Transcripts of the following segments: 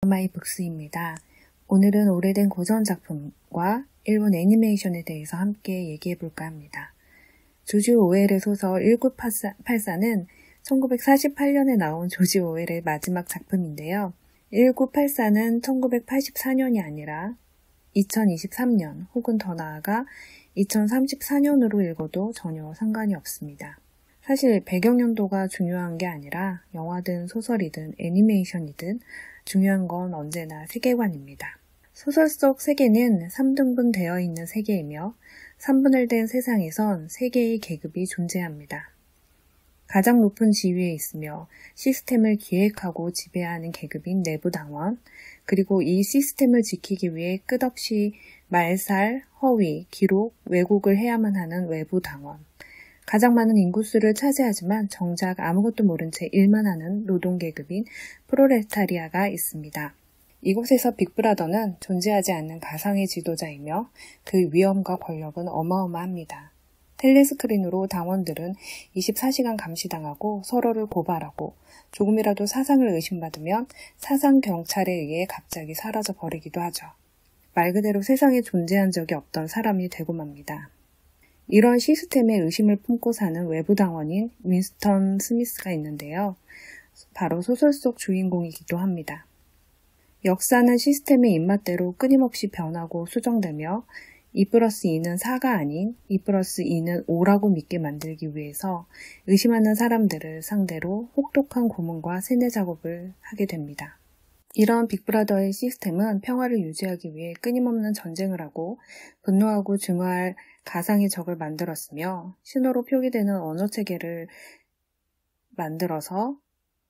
마이북스입니다. 오늘은 오래된 고전 작품과 일본 애니메이션에 대해서 함께 얘기해볼까 합니다. 조지 오웰의 소설 1984는 1948년에 나온 조지 오웰의 마지막 작품인데요. 1984는 1984년이 아니라 2023년 혹은 더 나아가 2034년으로 읽어도 전혀 상관이 없습니다. 사실 배경연도가 중요한 게 아니라 영화든 소설이든 애니메이션이든 중요한 건 언제나 세계관입니다. 소설 속 세계는 3등분 되어 있는 세계이며 3분을 댄 세상에선 3개의 계급이 존재합니다. 가장 높은 지위에 있으며 시스템을 기획하고 지배하는 계급인 내부당원, 그리고 이 시스템을 지키기 위해 끝없이 말살, 허위, 기록, 왜곡을 해야만 하는 외부당원, 가장 많은 인구수를 차지하지만 정작 아무것도 모른 채 일만 하는 노동계급인 프롤레타리아가 있습니다. 이곳에서 빅브라더는 존재하지 않는 가상의 지도자이며 그 위엄과 권력은 어마어마합니다. 텔레스크린으로 당원들은 24시간 감시당하고 서로를 고발하고 조금이라도 사상을 의심받으면 사상경찰에 의해 갑자기 사라져 버리기도 하죠. 말 그대로 세상에 존재한 적이 없던 사람이 되고 맙니다. 이런 시스템에 의심을 품고 사는 외부 당원인 윈스턴 스미스가 있는데요. 바로 소설 속 주인공이기도 합니다. 역사는 시스템의 입맛대로 끊임없이 변하고 수정되며 2+2는 4가 아닌 2+2는 5라고 믿게 만들기 위해서 의심하는 사람들을 상대로 혹독한 고문과 세뇌 작업을 하게 됩니다. 이런 빅브라더의 시스템은 평화를 유지하기 위해 끊임없는 전쟁을 하고 분노하고 증오할 가상의 적을 만들었으며 신호로 표기되는 언어체계를 만들어서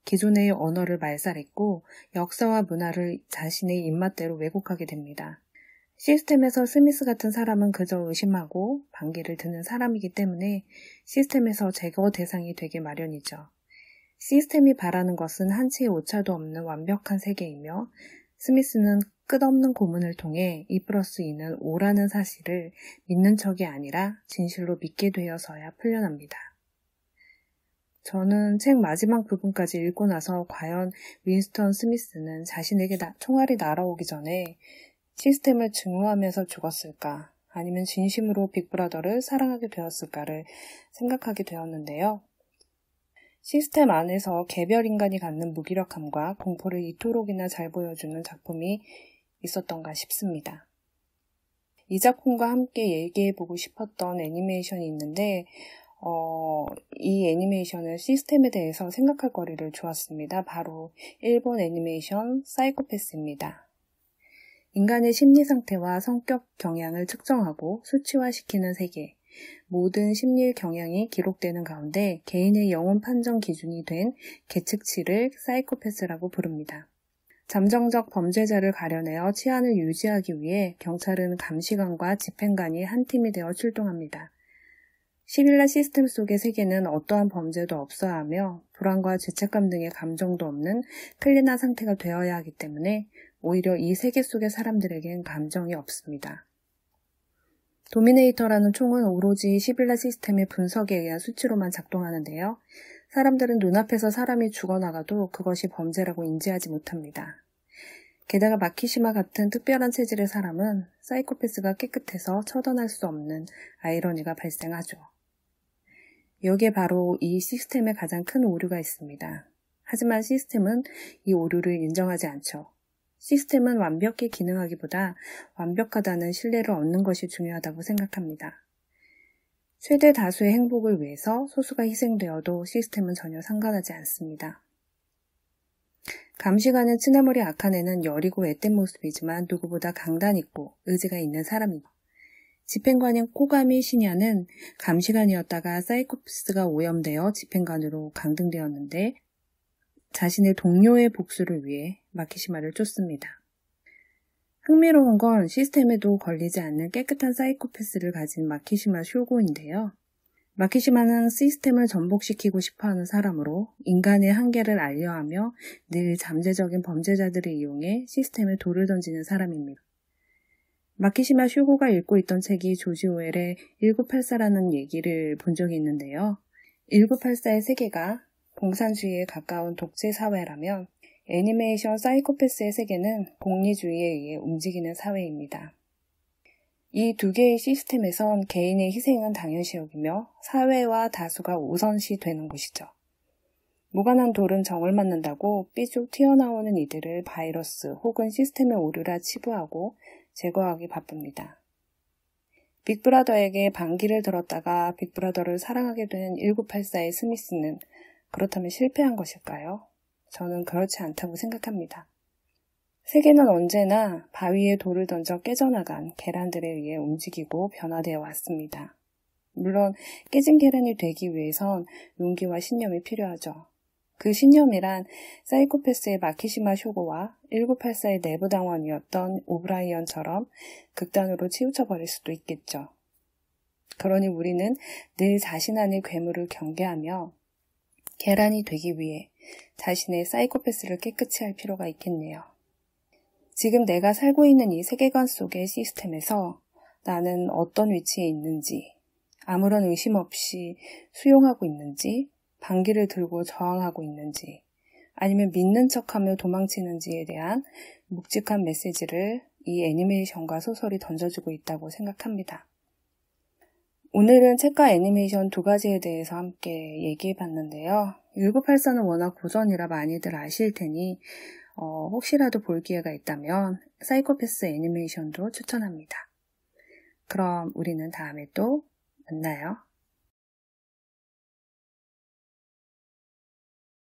기존의 언어를 말살했고 역사와 문화를 자신의 입맛대로 왜곡하게 됩니다. 시스템에서 스미스 같은 사람은 그저 의심하고 반기를 드는 사람이기 때문에 시스템에서 제거 대상이 되기 마련이죠. 시스템이 바라는 것은 한 치의 오차도 없는 완벽한 세계이며 스미스는 끝없는 고문을 통해 2+2는 5라는 사실을 믿는 척이 아니라 진실로 믿게 되어서야 풀려납니다. 저는 책 마지막 부분까지 읽고 나서 과연 윈스턴 스미스는 자신에게 총알이 날아오기 전에 시스템을 증오하면서 죽었을까, 아니면 진심으로 빅브라더를 사랑하게 되었을까를 생각하게 되었는데요. 시스템 안에서 개별 인간이 갖는 무기력함과 공포를 이토록이나 잘 보여주는 작품이 있었던가 싶습니다. 이 작품과 함께 얘기해보고 싶었던 애니메이션이 있는데 이 애니메이션은 시스템에 대해서 생각할 거리를 주었습니다. 바로 일본 애니메이션 사이코패스입니다. 인간의 심리 상태와 성격 경향을 측정하고 수치화시키는 세계, 모든 심리 경향이 기록되는 가운데 개인의 영혼 판정 기준이 된 계측치를 사이코패스라고 부릅니다. 잠정적 범죄자를 가려내어 치안을 유지하기 위해 경찰은 감시관과 집행관이 한 팀이 되어 출동합니다. 시빌라 시스템 속의 세계는 어떠한 범죄도 없어야 하며 불안과 죄책감 등의 감정도 없는 클린한 상태가 되어야 하기 때문에 오히려 이 세계 속의 사람들에겐 감정이 없습니다. 도미네이터라는 총은 오로지 시빌라 시스템의 분석에 의한 수치로만 작동하는데요. 사람들은 눈앞에서 사람이 죽어나가도 그것이 범죄라고 인지하지 못합니다. 게다가 마키시마 같은 특별한 체질의 사람은 사이코패스가 깨끗해서 처단할 수 없는 아이러니가 발생하죠. 여기에 바로 이 시스템에 가장 큰 오류가 있습니다. 하지만 시스템은 이 오류를 인정하지 않죠. 시스템은 완벽히 기능하기보다 완벽하다는 신뢰를 얻는 것이 중요하다고 생각합니다. 최대 다수의 행복을 위해서 소수가 희생되어도 시스템은 전혀 상관하지 않습니다. 감시관은 친아무리 악한 애는 여리고 앳된 모습이지만 누구보다 강단 있고 의지가 있는 사람이고, 집행관인 코가미 시냐는 감시관이었다가 사이코패스가 오염되어 집행관으로 강등되었는데 자신의 동료의 복수를 위해 마키시마를 쫓습니다. 흥미로운 건 시스템에도 걸리지 않는 깨끗한 사이코패스를 가진 마키시마 쇼고인데요. 마키시마는 시스템을 전복시키고 싶어하는 사람으로 인간의 한계를 알려하며 늘 잠재적인 범죄자들을 이용해 시스템에 돌을 던지는 사람입니다. 마키시마 슈고가 읽고 있던 책이 조지 오웰의 1984라는 얘기를 본 적이 있는데요. 1984의 세계가 공산주의에 가까운 독재 사회라면 애니메이션 사이코패스의 세계는 복리주의에 의해 움직이는 사회입니다. 이 두 개의 시스템에선 개인의 희생은 당연시 여기며 사회와 다수가 우선시 되는 곳이죠. 무관한 돌은 정을 맞는다고 삐죽 튀어나오는 이들을 바이러스 혹은 시스템의 오류라 치부하고 제거하기 바쁩니다. 빅브라더에게 반기를 들었다가 빅브라더를 사랑하게 된 1984의 스미스는 그렇다면 실패한 것일까요? 저는 그렇지 않다고 생각합니다. 세계는 언제나 바위에 돌을 던져 깨져나간 계란들에 의해 움직이고 변화되어 왔습니다. 물론 깨진 계란이 되기 위해선 용기와 신념이 필요하죠. 그 신념이란 사이코패스의 마키시마 쇼고와 1984의 내부당원이었던 오브라이언처럼 극단으로 치우쳐버릴 수도 있겠죠. 그러니 우리는 늘 자신 안의 괴물을 경계하며 계란이 되기 위해 자신의 사이코패스를 깨끗이 할 필요가 있겠네요. 지금 내가 살고 있는 이 세계관 속의 시스템에서 나는 어떤 위치에 있는지, 아무런 의심 없이 수용하고 있는지, 반기를 들고 저항하고 있는지, 아니면 믿는 척하며 도망치는지에 대한 묵직한 메시지를 이 애니메이션과 소설이 던져주고 있다고 생각합니다. 오늘은 책과 애니메이션 두 가지에 대해서 함께 얘기해봤는데요. 1984는 워낙 고전이라 많이들 아실 테니 혹시라도 볼 기회가 있다면 사이코패스 애니메이션도 추천합니다. 그럼 우리는 다음에 또 만나요.